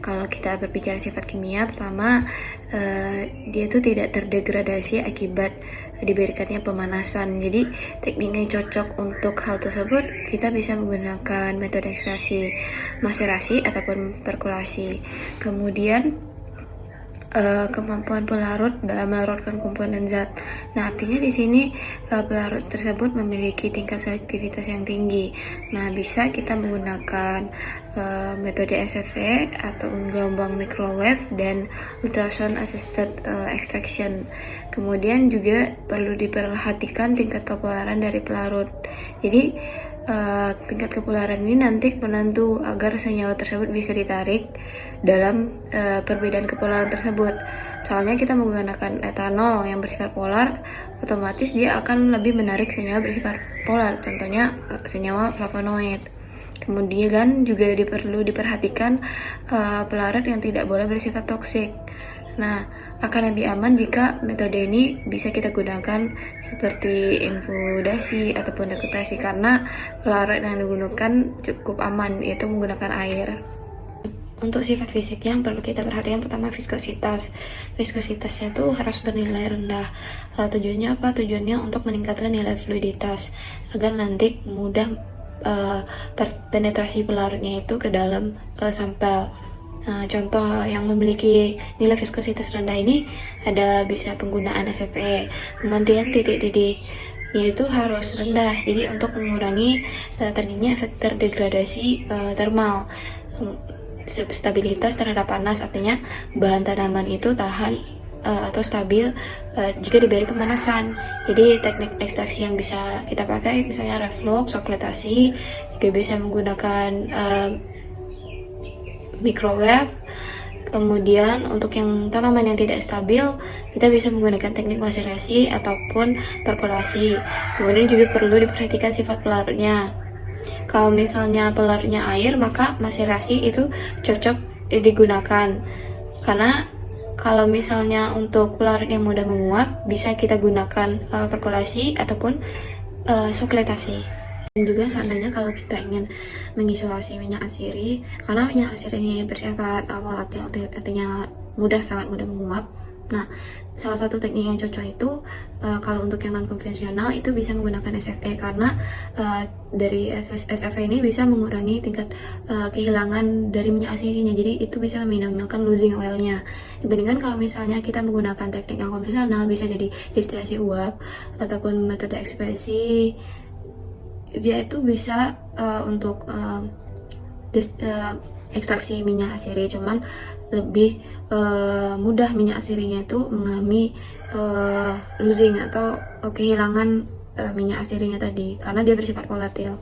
Kalau kita berbicara sifat kimia, pertama dia itu tidak terdegradasi akibat diberikannya pemanasan. Jadi tekniknya cocok untuk hal tersebut, kita bisa menggunakan metode ekstraksi, maserasi ataupun perkulasi. Kemudian kemampuan pelarut dalam melarutkan komponen zat. Nah, artinya di sini pelarut tersebut memiliki tingkat selektivitas yang tinggi. Nah, bisa kita menggunakan metode SFE atau gelombang microwave dan ultrasound assisted extraction. Kemudian juga perlu diperhatikan tingkat kepolaran dari pelarut. Jadi tingkat kepolaran ini nanti menentu agar senyawa tersebut bisa ditarik dalam perbedaan kepolaran tersebut. Soalnya kita menggunakan etanol yang bersifat polar, otomatis dia akan lebih menarik senyawa bersifat polar, contohnya senyawa flavonoid. Kemudian juga perlu diperhatikan pelarut yang tidak boleh bersifat toksik. Nah, akan lebih aman jika metode ini bisa kita gunakan seperti infudasi ataupun dekutasi, karena pelarut yang digunakan cukup aman, yaitu menggunakan air. Untuk sifat fisik yang perlu kita perhatikan, pertama viskositas. Viskositasnya tuh harus bernilai rendah. Tujuannya apa? Tujuannya untuk meningkatkan nilai fluiditas agar nanti mudah penetrasi pelarutnya itu ke dalam sampel. Contoh yang memiliki nilai viskositas rendah ini ada bisa penggunaan SFE. Kemudian titik-titiknya itu harus rendah, jadi untuk mengurangi terjadinya efek terdegradasi termal. Stabilitas terhadap panas, artinya bahan tanaman itu tahan atau stabil jika diberi pemanasan. Jadi teknik ekstraksi yang bisa kita pakai misalnya reflux, oklitasi, juga bisa menggunakan microwave. Kemudian untuk yang tanaman yang tidak stabil, kita bisa menggunakan teknik maserasi ataupun perkulasi. Kemudian juga perlu diperhatikan sifat pelarutnya. Kalau misalnya pelarutnya air, maka maserasi itu cocok digunakan. Karena kalau misalnya untuk pelarut yang mudah menguap, bisa kita gunakan perkulasi ataupun suklitasi. Dan juga seandainya kalau kita ingin mengisolasi minyak asiri, karena minyak asiri ini bersifat volatil, artinya sangat mudah menguap. Nah, salah satu teknik yang cocok itu kalau untuk yang non konvensional itu bisa menggunakan SFE, karena dari SFE ini bisa mengurangi tingkat kehilangan dari minyak asirinya. Jadi itu bisa meminimalkan losing oilnya. Dibandingkan kalau misalnya kita menggunakan teknik yang konvensional, bisa jadi distilasi uap ataupun metode ekspresi, dia itu bisa untuk ekstraksi minyak asiri, cuman lebih mudah minyak asirinya itu mengalami losing atau kehilangan minyak asirinya tadi, karena dia bersifat volatil.